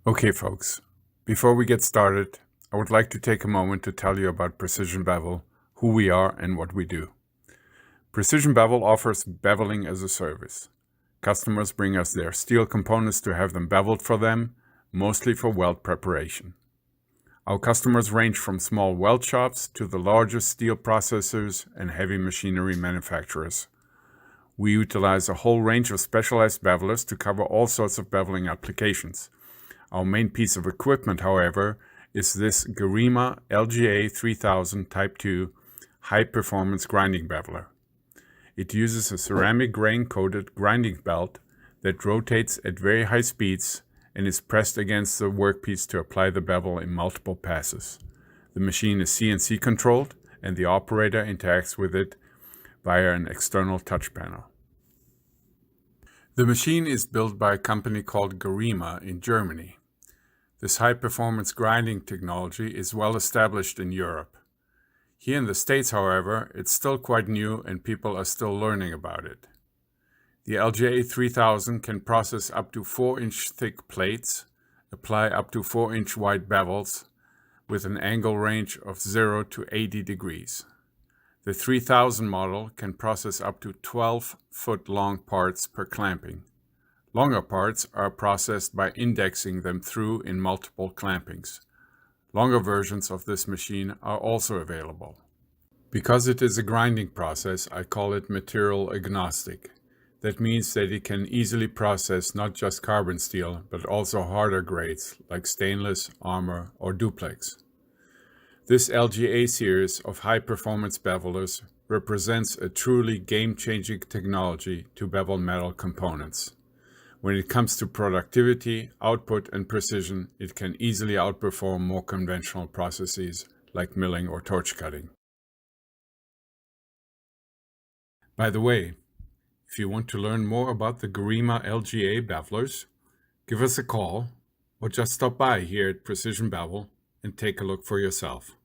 Okay, folks, before we get started, I would like to take a moment to tell you about Precision Bevel, who we are and what we do. Precision Bevel offers Beveling-as-a-Service. Customers bring us their steel components to have them beveled for them, mostly for weld preparation. Our customers range from small weld shops to the largest steel processors and heavy machinery manufacturers. We utilize a whole range of specialized bevelers to cover all sorts of beveling applications. Our main piece of equipment, however, is this Garima LGA 3000 Type 2 high-performance grinding beveler. It uses a ceramic grain-coated grinding belt that rotates at very high speeds and is pressed against the workpiece to apply the bevel in multiple passes. The machine is CNC controlled and the operator interacts with it via an external touch panel. The machine is built by a company called Garima in Germany. This high-performance grinding technology is well established in Europe. Here in the States, however, it's still quite new and people are still learning about it. The LGA 3000 can process up to 4-inch thick plates, apply up to 4-inch wide bevels, with an angle range of 0 to 80 degrees. The 3000 model can process up to 12-foot long parts per clamping. Longer parts are processed by indexing them through in multiple clampings. Longer versions of this machine are also available. Because it is a grinding process, I call it material agnostic. That means that it can easily process not just carbon steel, but also harder grades like stainless, armor, or duplex. This LGA series of high-performance bevelers represents a truly game-changing technology to bevel metal components. When it comes to productivity, output, and precision, it can easily outperform more conventional processes like milling or torch cutting. By the way, if you want to learn more about the Garima LGA bevelers, give us a call or just stop by here at Precision Bevel and take a look for yourself.